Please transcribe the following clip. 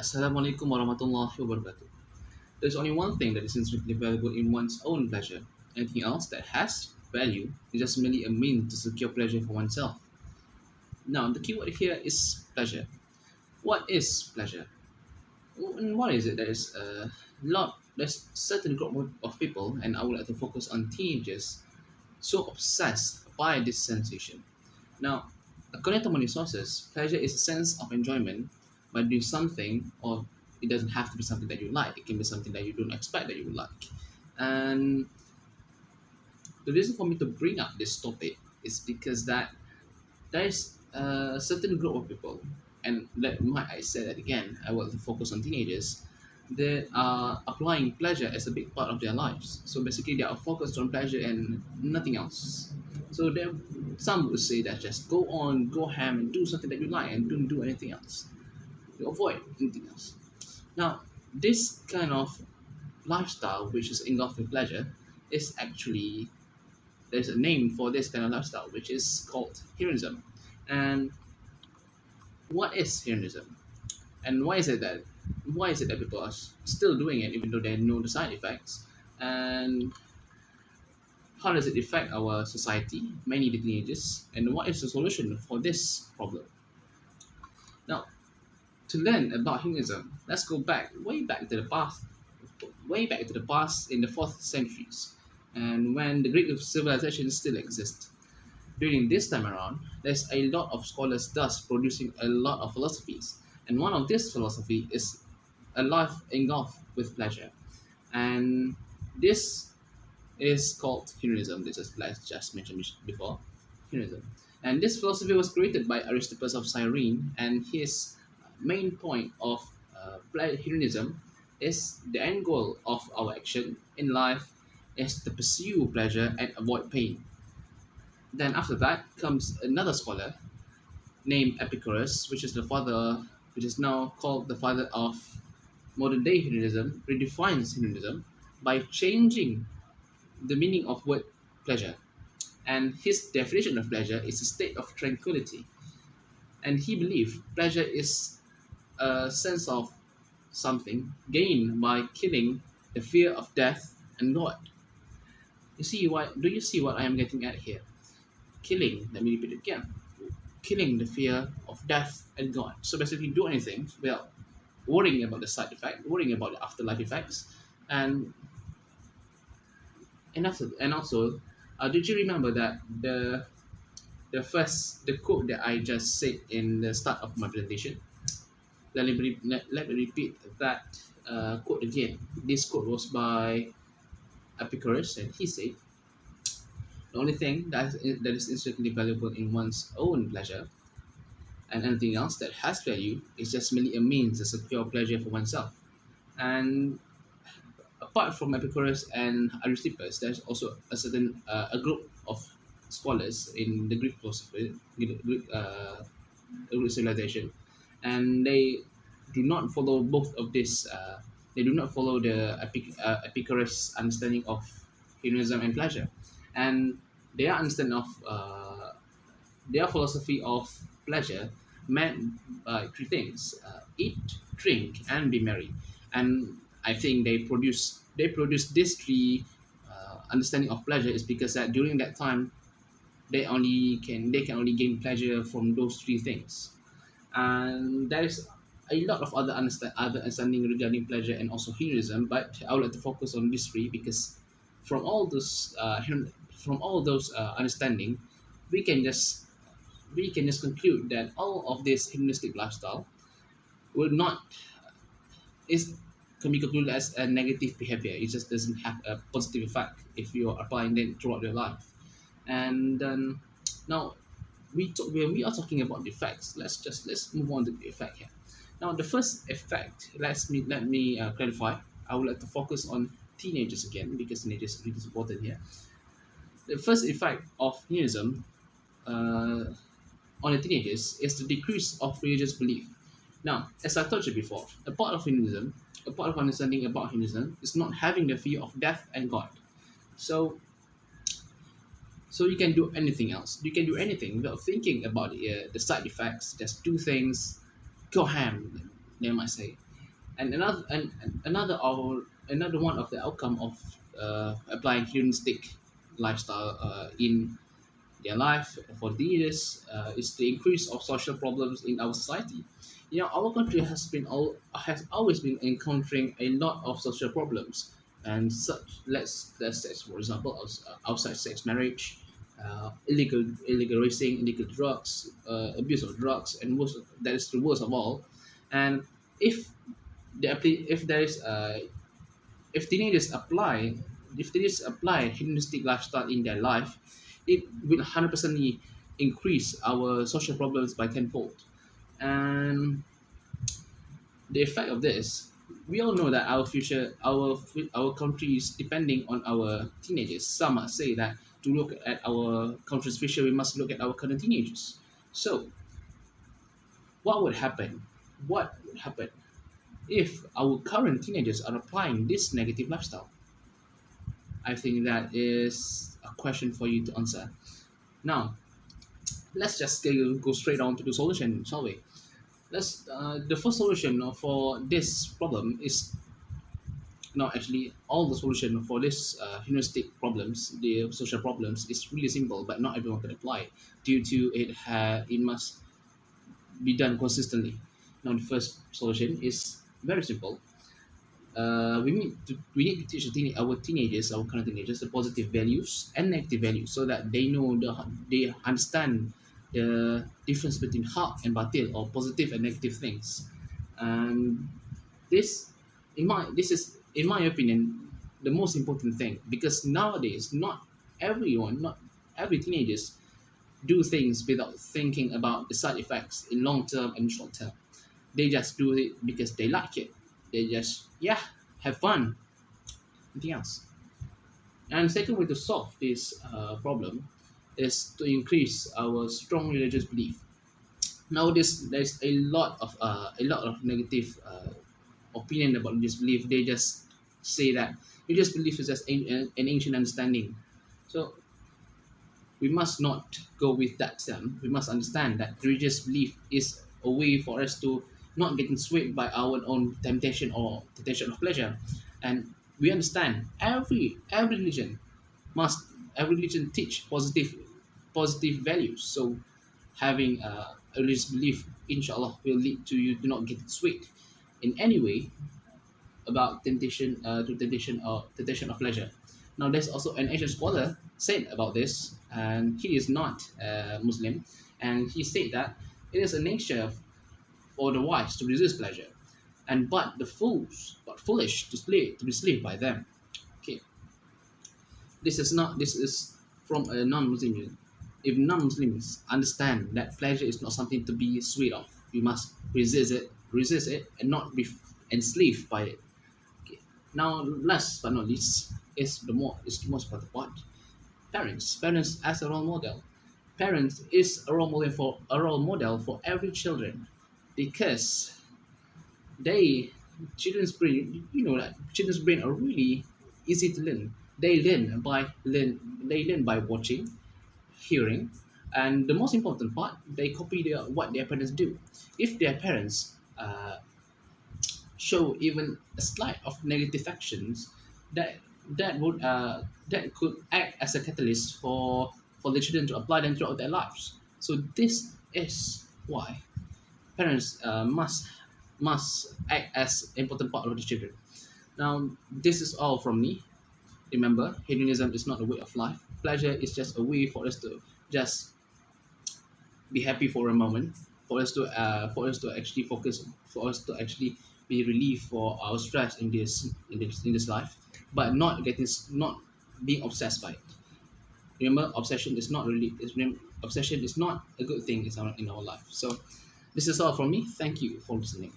Assalamualaikum warahmatullahi wabarakatuh. There's only one thing that is intrinsically valuable in one's own pleasure. Anything else that has value is just merely a means to secure pleasure for oneself. Now, the keyword here is pleasure. What is pleasure? And what is it? There's certain group of people, and I would like to focus on teenagers, so obsessed by this sensation. Now, according to many sources, pleasure is a sense of enjoyment by doing something, or it doesn't have to be something that you like. It can be something that you don't expect that you would like. And the reason for me to bring up this topic is because that there is a certain group of people, and let might I say that again, I want to focus on teenagers that are applying pleasure as a big part of their lives. So basically, they are focused on pleasure and nothing else. So there, some would say that just go on, go ham, and do something that you like, and don't do anything else. You avoid anything else. Now, this kind of lifestyle, which is engulfed with pleasure, is actually there's a name for this kind of lifestyle, which is called hedonism. And what is hedonism? And why is it that people are still doing it even though they know the side effects? And how does it affect our society, mainly the teenagers? And what is the solution for this problem? Now, to learn about hedonism, let's go back way back to the past in the fourth centuries, and when the Greek civilization still exists. During this time around, there's a lot of scholars thus producing a lot of philosophies, and one of this philosophy is a life engulfed with pleasure, and this is called hedonism. This is like just mentioned before, hedonism, and this philosophy was created by Aristippus of Cyrene, and his main point of hedonism is the end goal of our action in life is to pursue pleasure and avoid pain. Then after that comes another scholar named Epicurus, which is now called the father of modern day hedonism, redefines hedonism by changing the meaning of word pleasure. And his definition of pleasure is a state of tranquility. And he believed pleasure is a sense of something gained by killing the fear of death and God. Do you see what I am getting at here? Killing, let me repeat it again. Killing the fear of death and God. So basically do anything without worrying about the side effect, worrying about the afterlife effects, and also, did you remember that the quote that I just said in the start of my presentation? Let me repeat that quote again. This quote was by Epicurus, and he said, "The only thing that is instantly valuable in one's own pleasure, and anything else that has value, is just merely a means to secure pleasure for oneself." And apart from Epicurus and Aristippus, there's also a group of scholars in the Greek philosophy, Greek civilization, and they do not follow both of this. They do not follow the Epicurus understanding of hedonism and pleasure, and their understanding of their philosophy of pleasure meant three things: eat, drink, and be merry. And I think they produce these three understanding of pleasure is because that during that time they can only gain pleasure from those three things. And there is a lot of other understanding regarding pleasure and also hedonism, but I would like to focus on these three because from all those understanding, we can just conclude that all of this hedonistic lifestyle will not is can be concluded as a negative behavior. It just doesn't have a positive effect if you are applying them throughout your life. And now when we are talking about the effects, let's move on to the effect here. Now the first effect, let me clarify. I would like to focus on teenagers again because teenagers is important here. The first effect of hedonism on the teenagers is the decrease of religious belief. Now, as I told you before, a part of understanding about hedonism is not having the fear of death and God. So you can do anything else. You can do anything without thinking about the side effects. Just do things, go ham, they might say. And another one of the outcome of applying hedonistic lifestyle in their life for years is the increase of social problems in our society. Our country has always been encountering a lot of social problems, and such let's say, for example, outside sex marriage, illegal racing, illegal drugs, abuse of drugs, and that is the worst of all. And if if there is if teenagers apply if teenagers apply hedonistic lifestyle in their life, it will 100% increase our social problems by tenfold. And the effect of this, we all know that our country is depending on our teenagers. Some might say that to look at our country's future, we must look at our current teenagers. So what would happen? What would happen if our current teenagers are applying this negative lifestyle? I think that is a question for you to answer. Now, let's just go straight on to the solution, shall we? The first solution for this problem is not actually all the solution for this humanistic problems, the social problems, is really simple, but not everyone can apply due to it must be done consistently. Now, the first solution is very simple. We need to teach our teenagers, our current teenagers, the positive values and negative values, so that they understand the difference between haq and batil, or positive and negative things. And this, this is in my opinion the most important thing, because nowadays not every teenagers do things without thinking about the side effects in long term and short term. They just do it because they like it. They just, yeah, have fun. Nothing else. And second way to solve this problem is to increase our strong religious belief. Nowadays, there's a lot of negative opinion about religious belief. They just say that religious belief is just an ancient understanding. So we must not go with that term. We must understand that religious belief is a way for us to not getting swayed by our own temptation or temptation of pleasure. And we understand every religion teach positive values. So having a religious belief, inshallah, will lead to you to not get swayed in any way about temptation of pleasure. Now, there's also an Asian scholar said about this, and he is not Muslim, and he said that it is a nature for the wise to resist pleasure, and but foolish to be slave by them. Okay, this is from a non-Muslim. If non-Muslims understand that pleasure is not something to be sweet of, we must resist it, and not be enslaved by it. Okay. Now, last but not least, is the most important part. Parents as a role model. Parents is a role model for every children, because they children's brain, that children's brain are really easy to learn. They learn by watching, hearing, and the most important part, they copy what their parents do. If their parents show even a slight of negative actions, that that could act as a catalyst for the children to apply them throughout their lives. So this is why parents must act as important part of the children. Now, this is all from me. Remember, hedonism is not a way of life. Pleasure is just a way for us to just be happy for a moment, for us to actually focus, for us to actually be relieved for our stress in this life, but not being obsessed by it. Remember, obsession is not a good thing in our life. So this is all from me. Thank you for listening.